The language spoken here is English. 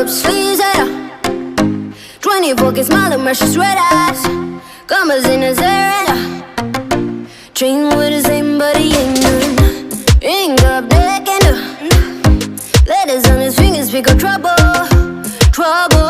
up sleeves, yeah. 24 can smile and mercy red eyes. Commas in his area. Dream with the same but he ain't none. Ring up neck and letters on his fingers speak of trouble, trouble.